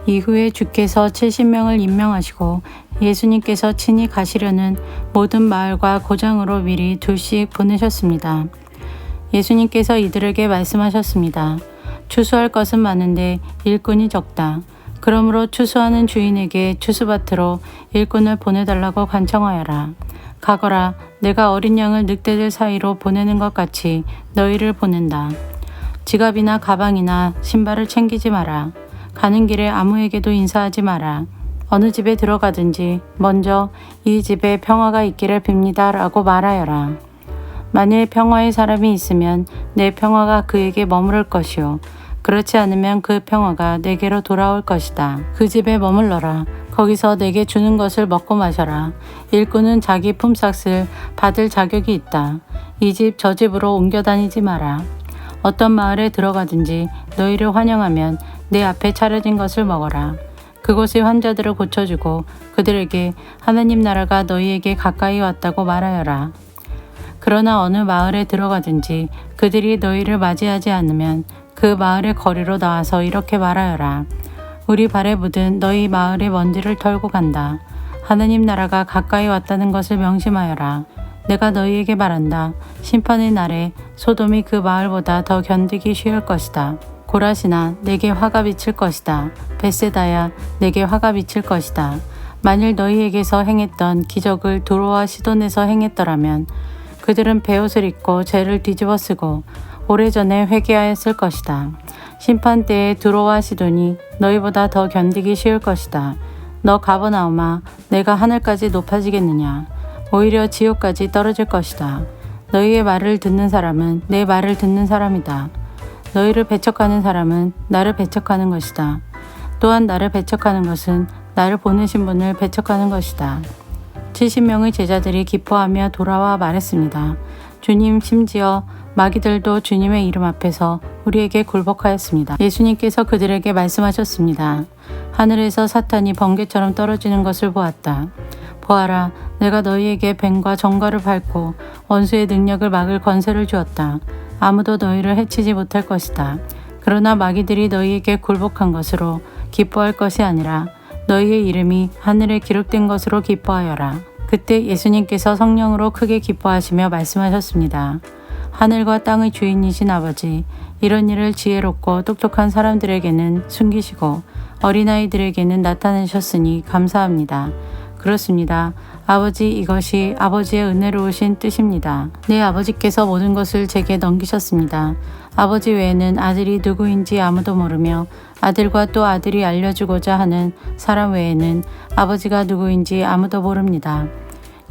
이후에 주께서 70명을 임명하시고 예수님께서 친히 가시려는 모든 마을과 고장으로 미리 둘씩 보내셨습니다. 예수님께서 이들에게 말씀하셨습니다. 추수할 것은 많은데 일꾼이 적다. 그러므로 추수하는 주인에게 추수밭으로 일꾼을 보내달라고 간청하여라. 가거라. 내가 어린 양을 늑대들 사이로 보내는 것 같이 너희를 보낸다. 지갑이나 가방이나 신발을 챙기지 마라. 가는 길에 아무에게도 인사하지 마라. 어느 집에 들어가든지 먼저 이 집에 평화가 있기를 빕니다 라고 말하여라. 만일 평화의 사람이 있으면 내 평화가 그에게 머무를 것이요. 그렇지 않으면 그 평화가 내게로 돌아올 것이다. 그 집에 머물러라. 거기서 내게 주는 것을 먹고 마셔라. 일꾼은 자기 품삯을 받을 자격이 있다. 이 집 저 집으로 옮겨 다니지 마라. 어떤 마을에 들어가든지 너희를 환영하면 내 앞에 차려진 것을 먹어라. 그곳의 환자들을 고쳐주고 그들에게 하나님 나라가 너희에게 가까이 왔다고 말하여라. 그러나 어느 마을에 들어가든지 그들이 너희를 맞이하지 않으면 그 마을의 거리로 나와서 이렇게 말하여라. 우리 발에 묻은 너희 마을의 먼지를 털고 간다. 하나님 나라가 가까이 왔다는 것을 명심하여라. 내가 너희에게 말한다. 심판의 날에 소돔이 그 마을보다 더 견디기 쉬울 것이다. 고라시나 내게 화가 비칠 것이다. 벳세다야 내게 화가 비칠 것이다. 만일 너희에게서 행했던 기적을 두로와 시돈에서 행했더라면 그들은 베옷을 입고 죄를 뒤집어 쓰고 오래전에 회개하였을 것이다. 심판 때에 두로와 시돈이 너희보다 더 견디기 쉬울 것이다. 너 가버나움아 내가 하늘까지 높아지겠느냐. 오히려 지옥까지 떨어질 것이다. 너희의 말을 듣는 사람은 내 말을 듣는 사람이다. 너희를 배척하는 사람은 나를 배척하는 것이다. 또한 나를 배척하는 것은 나를 보내신 분을 배척하는 것이다. 70명의 제자들이 기뻐하며 돌아와 말했습니다. 주님, 심지어 마귀들도 주님의 이름 앞에서 우리에게 굴복하였습니다. 예수님께서 그들에게 말씀하셨습니다. 하늘에서 사탄이 번개처럼 떨어지는 것을 보았다. 보아라, 내가 너희에게 뱀과 정갈을 밟고 원수의 능력을 막을 권세를 주었다. 아무도 너희를 해치지 못할 것이다. 그러나 마귀들이 너희에게 굴복한 것으로 기뻐할 것이 아니라 너희의 이름이 하늘에 기록된 것으로 기뻐하여라. 그때 예수님께서 성령으로 크게 기뻐하시며 말씀하셨습니다. 하늘과 땅의 주인이신 아버지, 이런 일을 지혜롭고 똑똑한 사람들에게는 숨기시고 어린아이들에게는 나타내셨으니 감사합니다. 그렇습니다. 아버지, 이것이 아버지의 은혜로우신 뜻입니다. 내 아버지께서 모든 것을 제게 넘기셨습니다. 아버지 외에는 아들이 누구인지 아무도 모르며 아들과 또 아들이 알려주고자 하는 사람 외에는 아버지가 누구인지 아무도 모릅니다.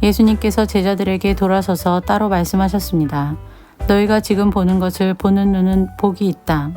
예수님께서 제자들에게 돌아서서 따로 말씀하셨습니다. 너희가 지금 보는 것을 보는 눈은 복이 있다.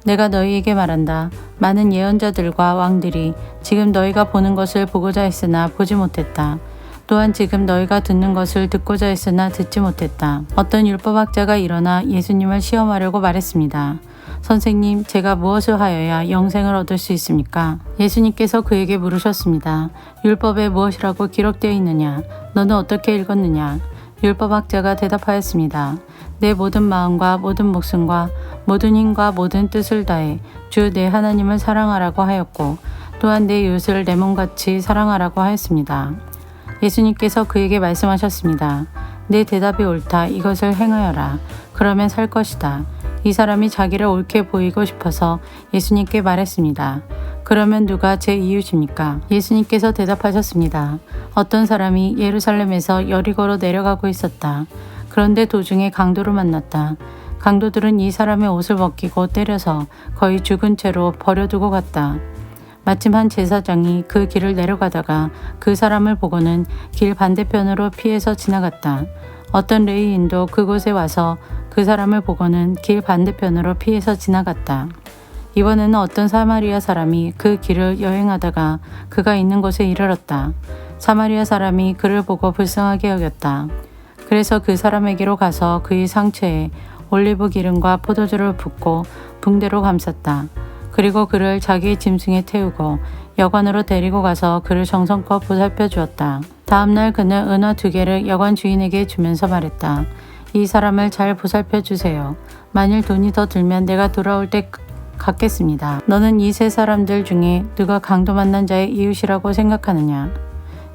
내가 너희에게 말한다. 많은 예언자들과 왕들이 지금 너희가 보는 것을 보고자 했으나 보지 못했다. 또한 지금 너희가 듣는 것을 듣고자 했으나 듣지 못했다. 어떤 율법학자가 일어나 예수님을 시험하려고 말했습니다. 선생님, 제가 무엇을 하여야 영생을 얻을 수 있습니까? 예수님께서 그에게 물으셨습니다. 율법에 무엇이라고 기록되어 있느냐? 너는 어떻게 읽었느냐? 율법학자가 대답하였습니다. 내 모든 마음과 모든 목숨과 모든 힘과 모든 뜻을 다해 주 내 하나님을 사랑하라고 하였고 또한 내 이웃을 내 몸같이 사랑하라고 하였습니다. 예수님께서 그에게 말씀하셨습니다. 내 대답이 옳다. 이것을 행하여라. 그러면 살 것이다. 이 사람이 자기를 옳게 보이고 싶어서 예수님께 말했습니다. 그러면 누가 제 이웃입니까? 예수님께서 대답하셨습니다. 어떤 사람이 예루살렘에서 여리고로 내려가고 있었다. 그런데 도중에 강도를 만났다. 강도들은 이 사람의 옷을 벗기고 때려서 거의 죽은 채로 버려두고 갔다. 마침 한 제사장이 그 길을 내려가다가 그 사람을 보고는 길 반대편으로 피해서 지나갔다. 어떤 레위인도 그곳에 와서 그 사람을 보고는 길 반대편으로 피해서 지나갔다. 이번에는 어떤 사마리아 사람이 그 길을 여행하다가 그가 있는 곳에 이르렀다. 사마리아 사람이 그를 보고 불쌍하게 여겼다. 그래서 그 사람에게로 가서 그의 상처에 올리브 기름과 포도주를 붓고 붕대로 감쌌다. 그리고 그를 자기 짐승에 태우고 여관으로 데리고 가서 그를 정성껏 보살펴 주었다. 다음날 그는 은화 2개를 여관 주인에게 주면서 말했다. 이 사람을 잘 보살펴 주세요. 만일 돈이 더 들면 내가 돌아올 때 같겠습니다. 너는 이 세 사람들 중에 누가 강도 만난 자의 이웃이라고 생각하느냐?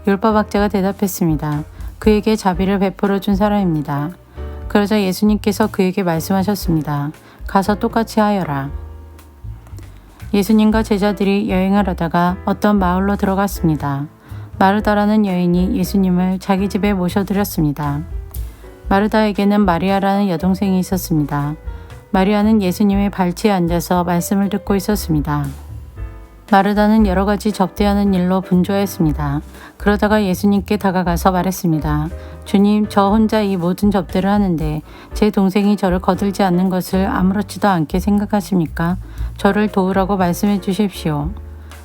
율법학자가 대답했습니다. 그에게 자비를 베풀어 준 사람입니다. 그러자 예수님께서 그에게 말씀하셨습니다. 가서 똑같이 하여라. 예수님과 제자들이 여행을 하다가 어떤 마을로 들어갔습니다. 마르다라는 여인이 예수님을 자기 집에 모셔드렸습니다. 마르다에게는 마리아라는 여동생이 있었습니다. 마리아는 예수님의 발치에 앉아서 말씀을 듣고 있었습니다. 마르다는 여러 가지 접대하는 일로 분주했습니다. 그러다가 예수님께 다가가서 말했습니다. 주님, 저 혼자 이 모든 접대를 하는데 제 동생이 저를 거들지 않는 것을 아무렇지도 않게 생각하십니까? 저를 도우라고 말씀해 주십시오.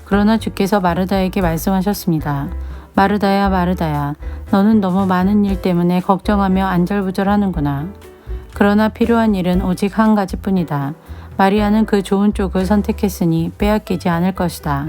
그러나 주께서 마르다에게 말씀하셨습니다. 마르다야, 마르다야, 너는 너무 많은 일 때문에 걱정하며 안절부절하는구나. 그러나 필요한 일은 오직 한 가지뿐이다. 마리아는 그 좋은 쪽을 선택했으니 빼앗기지 않을 것이다.